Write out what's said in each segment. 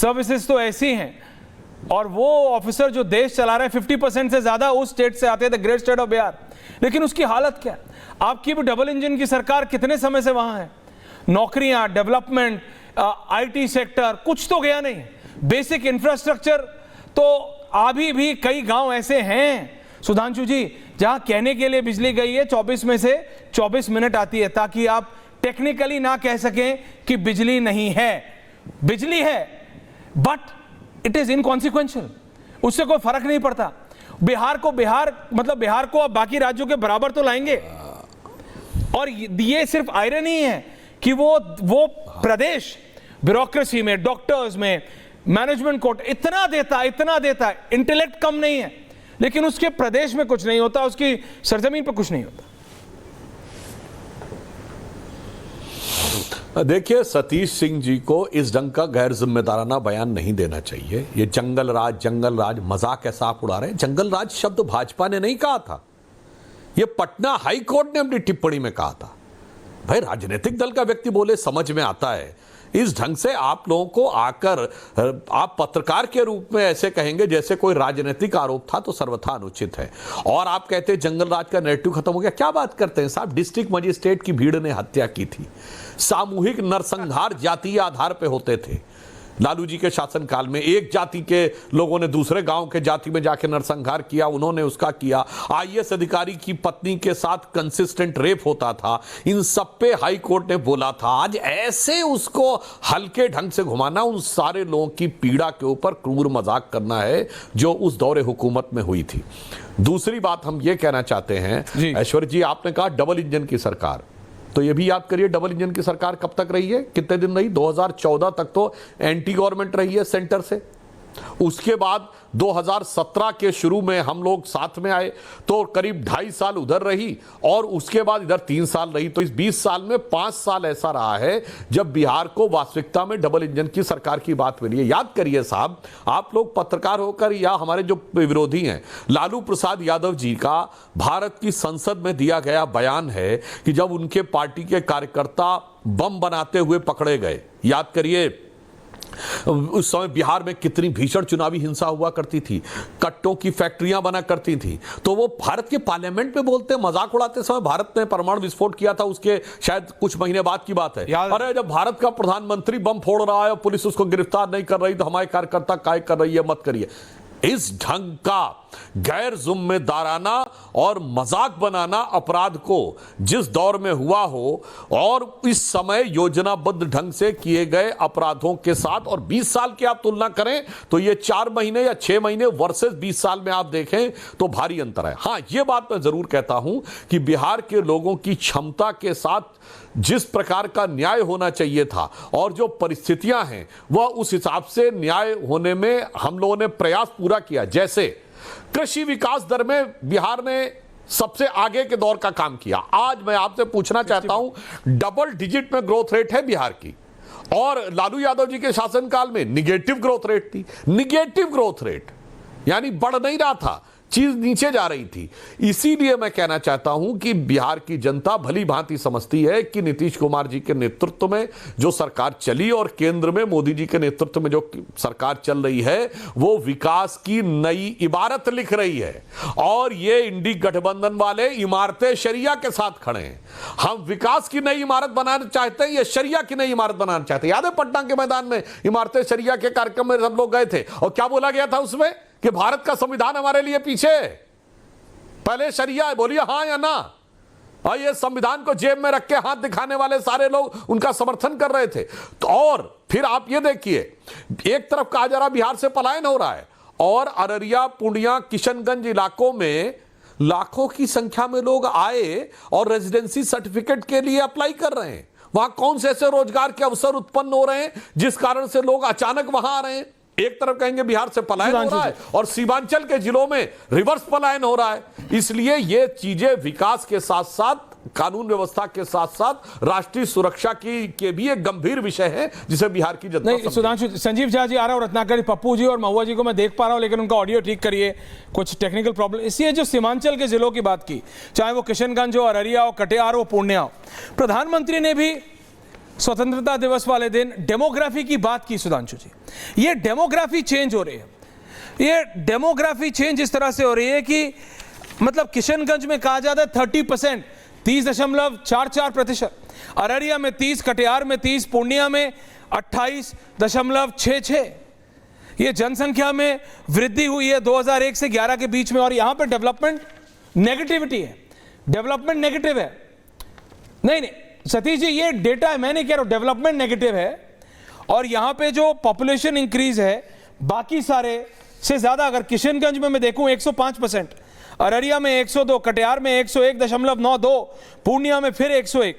Services तो ऐसी हैं, और वो ऑफिसर जो देश चला रहे हैं 50% से ज्यादा उस स्टेट से आते थे, ग्रेट स्टेट ऑफ बिहार। लेकिन उसकी हालत क्या है? आपकी भी डबल इंजन की सरकार कितने समय से वहां है? नौकरियां, डेवलपमेंट, आईटी सेक्टर, कुछ तो गया नहीं। बेसिक इंफ्रास्ट्रक्चर तो अभी भी कई गांव ऐसे हैं सुधांशु जी जहां कहने के लिए बिजली गई है 24 में से 24 मिनट आती है, ताकि आप टेक्निकली ना कह सकें कि बिजली नहीं है। बिजली है बट इट इज इनकॉन्सिक्वेंशियल, उससे कोई फर्क नहीं पड़ता। बिहार को अब बाकी राज्यों के बराबर तो लाएंगे। और ये सिर्फ आयरन ही है कि वो प्रदेश ब्यूरोक्रेसी में, डॉक्टर्स में, मैनेजमेंट कोर्ट इतना देता है, इंटेलेक्ट कम नहीं है, लेकिन उसके प्रदेश में कुछ नहीं होता, उसकी सरजमीन पर कुछ नहीं होता। देखिए, सतीश सिंह जी को इस ढंग का गैर जिम्मेदाराना बयान नहीं देना चाहिए। ये जंगल राज मजाक कैसा आप उड़ा रहे हैं? जंगल राज शब्द भाजपा ने नहीं कहा था, ये पटना हाई कोर्ट ने अपनी टिप्पणी में कहा था। भाई, राजनीतिक दल का व्यक्ति बोले समझ में आता है। इस ढंग से आप लोगों को आकर आप पत्रकार के रूप में ऐसे कहेंगे जैसे कोई राजनीतिक आरोप था, तो सर्वथा अनुचित है। और आप कहते हैं जंगल राज का नैरेटिव खत्म हो गया। क्या बात करते हैं साहब? डिस्ट्रिक्ट मजिस्ट्रेट की भीड़ ने हत्या की थी। सामूहिक नरसंहार जातीय आधार पर होते थे लालू जी के शासनकाल में। एक जाति के लोगों ने दूसरे गांव के जाति में जाके नरसंहार किया, उन्होंने उसका किया। आईएएस अधिकारी की पत्नी के साथ कंसिस्टेंट रेप होता था। इन सब पे हाई कोर्ट ने बोला था। आज ऐसे उसको हल्के ढंग से घुमाना, उन सारे लोगों की पीड़ा के ऊपर क्रूर मजाक करना है जो उस दौरे हुकूमत में हुई थी। दूसरी बात हम ये कहना चाहते हैं, ऐश्वर्य जी आपने कहा डबल इंजन की सरकार, तो ये भी याद करिए डबल इंजन की सरकार कब तक रही है, कितने दिन रही? 2014 तक तो एंटी गवर्नमेंट रही है सेंटर से। उसके बाद 2017 के शुरू में हम लोग साथ में आए तो करीब 2.5 साल उधर रही, और उसके बाद इधर 3 साल रही। तो इस 20 साल में 5 साल ऐसा रहा है जब बिहार को वास्तविकता में डबल इंजन की सरकार की बात मिली है। याद करिए साहब, आप लोग पत्रकार होकर या हमारे जो विरोधी हैं, लालू प्रसाद यादव जी का भारत की संसद में दिया गया बयान है कि जब उनके पार्टी के कार्यकर्ता बम बनाते हुए पकड़े गए, याद करिए उस समय बिहार में कितनी भीषण चुनावी हिंसा हुआ करती थी, कट्टों की फैक्ट्रियां बना करती थी। तो वो भारत के पार्लियामेंट में बोलते, मजाक उड़ाते समय भारत ने परमाणु विस्फोट किया था, उसके शायद कुछ महीने बाद की बात है। अरे जब भारत का प्रधानमंत्री बम फोड़ रहा है और पुलिस उसको गिरफ्तार नहीं कर रही, तो हमारे कार्यकर्ता काय कर रही है, मत करिए। इस ढंग का गैर जिम्मेदाराना और मजाक बनाना अपराध को जिस दौर में हुआ हो और इस समय योजनाबद्ध ढंग से किए गए अपराधों के साथ, और 20 साल की आप तुलना करें तो ये 4 महीने या 6 महीने वर्सेस 20 साल में आप देखें तो भारी अंतर है। हां, यह बात मैं जरूर कहता हूं कि बिहार के लोगों की क्षमता के साथ जिस प्रकार का न्याय होना चाहिए था और जो परिस्थितियां हैं वह उस हिसाब से न्याय होने में हम लोगों ने प्रयास पूरा किया। जैसे कृषि विकास दर में बिहार ने सबसे आगे के दौर का काम किया। आज मैं आपसे पूछना चाहता हूं, डबल डिजिट में ग्रोथ रेट है बिहार की, और लालू यादव जी के शासनकाल में निगेटिव ग्रोथ रेट थी। निगेटिव ग्रोथ रेट यानी बढ़ नहीं रहा था, चीज नीचे जा रही थी। इसीलिए मैं कहना चाहता हूं कि बिहार की जनता भली भांति समझती है कि नीतीश कुमार जी के नेतृत्व में जो सरकार चली और केंद्र में मोदी जी के नेतृत्व में जो सरकार चल रही है वो विकास की नई इबारत लिख रही है। और ये इंडी गठबंधन वाले इमारतें शरिया के साथ खड़े हैं। हम विकास की नई इमारत बनाना चाहते हैं, ये शरिया की नई इमारत बनाना चाहते हैं। याद है पटना के मैदान में इमारतें शरिया के कार्यक्रम में सब लोग गए थे, और क्या बोला गया था उसमें कि भारत का संविधान हमारे लिए पीछे, पहले शरिया है, बोलिए हां या ना। और ये संविधान को जेब में रख के हाथ दिखाने वाले सारे लोग उनका समर्थन कर रहे थे। तो और फिर आप ये देखिए, एक तरफ कहा जा रहा बिहार से पलायन हो रहा है, और अररिया, पूर्णिया, किशनगंज इलाकों में लाखों की संख्या में लोग आए और रेजिडेंसी सर्टिफिकेट के लिए अप्लाई कर रहे हैं। वहां कौन से ऐसे रोजगार के अवसर उत्पन्न हो रहे हैं जिस कारण से लोग अचानक वहां आ रहे हैं? एक तरफ कहेंगे बिहार से पलायन हो रहा है और सीमांचल के जिलों में रिवर्स पलायन हो रहा है। इसलिए ये चीजें विकास के साथ साथ, कानून व्यवस्था के साथ साथ राष्ट्रीय सुरक्षा की के भी एक गंभीर विषय है जिसे बिहार की जनता नहीं। सुधांशु, संजीव झा जी आ रहा हूं, रत्नाकर, पप्पू जी और महुआ जी को मैं देख पा रहा हूं, लेकिन उनका ऑडियो ठीक करिए, कुछ टेक्निकल प्रॉब्लम। इसलिए जो सीमांचल के जिलों की बात की, चाहे वो किशनगंज हो, अररिया हो, कटिहार हो, पूर्णिया हो, प्रधानमंत्री ने भी स्वतंत्रता दिवस वाले दिन डेमोग्राफी की बात की सुधांशु जी। ये डेमोग्राफी चेंज हो रही है, ये डेमोग्राफी चेंज इस तरह से हो रही है कि मतलब किशनगंज में कहा जाता है 30%, 30.44%, अररिया में 30, कटिहार में 30, पूर्णिया में 28.66। ये जनसंख्या में वृद्धि हुई है 2001 से 11 के बीच में। और यहां पे डेवलपमेंट नेगेटिविटी है, डेवलपमेंट नेगेटिव है। नहीं सतीश जी, ये डेटा है, मैं नहीं कह रहा हूं डेवलपमेंट नेगेटिव है। और यहां पे जो पॉपुलेशन इंक्रीज है बाकी सारे से ज्यादा, अगर किशनगंज में मैं देखूं 105%, अररिया में 102, कटिहार में 101.92, पूर्णिया में फिर 101।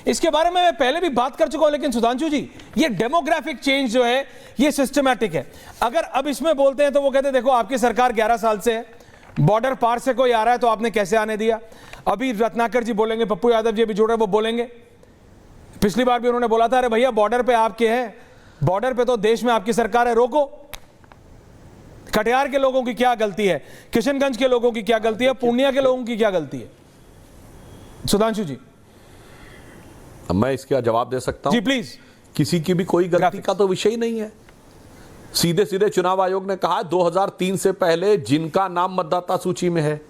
इसके बारे में मैं पहले भी बात कर चुका हूं, लेकिन सुधांशु जी ये डेमोग्राफिक चेंज जो है ये सिस्टमैटिक है। अगर अब इसमें बोलते हैं तो वो कहते हैं देखो आपकी सरकार 11 साल से है, बॉर्डर पार से कोई आ रहा है तो आपने कैसे आने दिया। अभी रत्नाकर जी बोलेंगे, पप्पू यादव जी भी जुड़ रहे, वो बोलेंगे। पिछली बार भी उन्होंने बोला था अरे भैया बॉर्डर पे आपके हैं, बॉर्डर पे तो देश में आपकी सरकार है, रोको। कटिहार के लोगों की क्या गलती है, किशनगंज के लोगों की क्या गलती है, पूर्णिया के लोगों की क्या गलती है? सुधांशु जी मैं इसका जवाब दे सकता हूं जी प्लीज। किसी की भी कोई गलती का तो विषय ही नहीं है। सीधे सीधे चुनाव आयोग ने कहा 2003 से पहले जिनका नाम मतदाता सूची में है,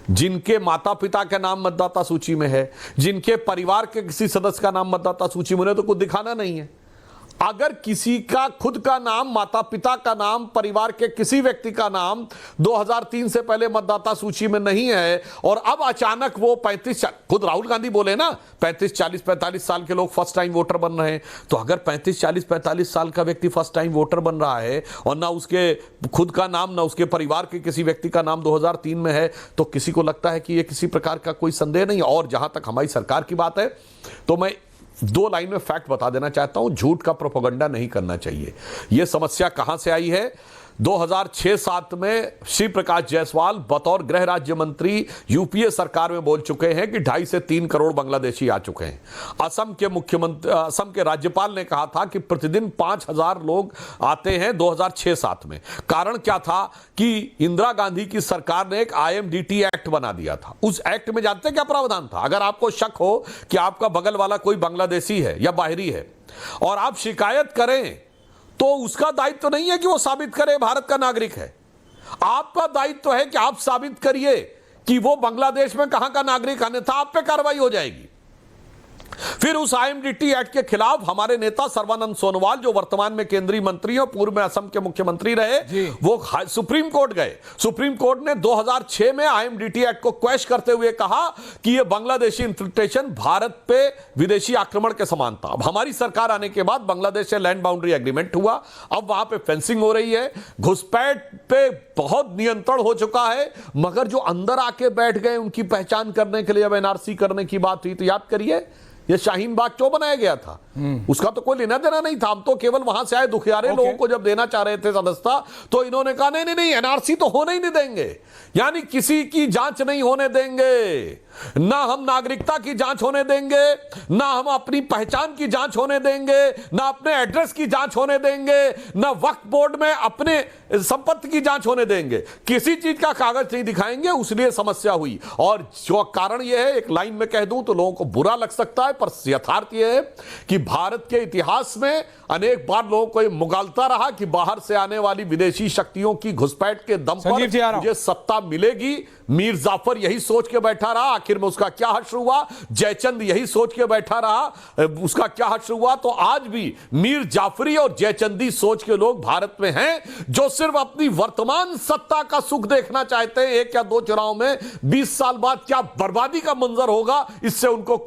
जिनके माता पिता का नाम मतदाता सूची में है, जिनके परिवार के किसी सदस्य का नाम मतदाता सूची में, उन्हें तो कुछ दिखाना नहीं है। अगर किसी का खुद का नाम, माता पिता का नाम, परिवार के किसी व्यक्ति का नाम 2003 से पहले मतदाता सूची में नहीं है और अब अचानक वो 35, खुद राहुल गांधी बोले ना 35, 40, 45 साल के लोग फर्स्ट टाइम वोटर बन रहे हैं, तो अगर 35, 40, 45 साल का व्यक्ति फर्स्ट टाइम वोटर बन रहा है और ना उसके खुद का नाम ना उसके परिवार के किसी व्यक्ति का नाम 2003 में है, तो किसी को लगता है कि ये किसी प्रकार का कोई संदेह नहीं। और जहां तक हमारी सरकार की बात है तो मैं 2 लाइन में फैक्ट बता देना चाहता हूं, झूठ का प्रोपेगेंडा नहीं करना चाहिए। यह समस्या कहां से आई है? 2006-07 में श्री प्रकाश जायसवाल बतौर गृह राज्य मंत्री यूपीए सरकार में बोल चुके हैं कि 2.5 से 3 करोड़ बांग्लादेशी आ चुके हैं। असम के राज्यपाल ने कहा था कि प्रतिदिन 5,000 लोग आते हैं 2006-07 में। कारण क्या था कि इंदिरा गांधी की सरकार ने एक IMDT एक्ट बना दिया था। उस एक्ट में जानते क्या प्रावधान था? अगर आपको शक हो कि आपका बगल वाला कोई बांग्लादेशी है या बाहरी है और आप शिकायत करें तो उसका दायित्व नहीं है कि वो साबित करे भारत का नागरिक है। आपका दायित्व है कि आप साबित करिए कि वो बांग्लादेश में कहां का नागरिक, अन्यथा आप पे कार्रवाई हो जाएगी। फिर उस IMDT एक्ट के खिलाफ हमारे नेता सर्बानंद सोनोवाल, जो वर्तमान में केंद्रीय मंत्री और पूर्व में असम के मुख्यमंत्री रहे, वो सुप्रीम कोर्ट गए। सुप्रीम कोर्ट ने 2006 में IMDT एक्ट को क्वेश करते हुए कहा कि यह बांग्लादेशी इंफिल्ट्रेशन भारत पे विदेशी आक्रमण के समान था। अब हमारी सरकार आने के बाद बांग्लादेश से लैंड बाउंड्री एग्रीमेंट हुआ, अब वहां पे फेंसिंग हो रही है, घुसपैठ पे बहुत नियंत्रण हो चुका है, मगर जो अंदर आके बैठ गए उनकी पहचान करने के लिए अब NRC करने की बात हुई तो याद करिए ये शाहीन बाग क्यों बनाया गया था? उसका तो कोई लेना देना नहीं था। हम तो केवल वहां से आए दुखियारे लोगों को जब देना चाह रहे थे सदस्यता, तो इन्होंने कहा नहीं नहीं नहीं, NRC तो होने ही नहीं देंगे, यानी किसी की जांच नहीं होने देंगे, ना हम नागरिकता की जांच होने देंगे, ना हम अपनी पहचान की जांच होने देंगे, ना अपने एड्रेस की जांच होने देंगे, ना वक्फ बोर्ड में अपने संपत्ति की जांच होने देंगे, किसी चीज का कागज नहीं दिखाएंगे। उसलिए समस्या हुई। और जो कारण यह है, एक लाइन में कह दूं तो लोगों को बुरा लग सकता है, पर यथार्थ यह है कि भारत के इतिहास में अनेक बार लोगों को यह मुगालता रहा कि बाहर से आने वाली विदेशी शक्तियों की घुसपैठ के दम पर मुझे सत्ता मिलेगी। मीर जाफर यही सोच के बैठा रहा, आखिर में उसका क्या हश्र हुआ। जयचंद यही सोच के बैठा रहा, उसका क्या हश्र हुआ। तो आज भी मीर जाफरी और जयचंदी सोच के लोग भारत में हैं, जो सिर्फ अपनी वर्तमान सत्ता का सुख देखना चाहते हैं। 1 या 2 चुनाव में 20 साल बाद क्या बर्बादी का मंजर होगा, इससे उनको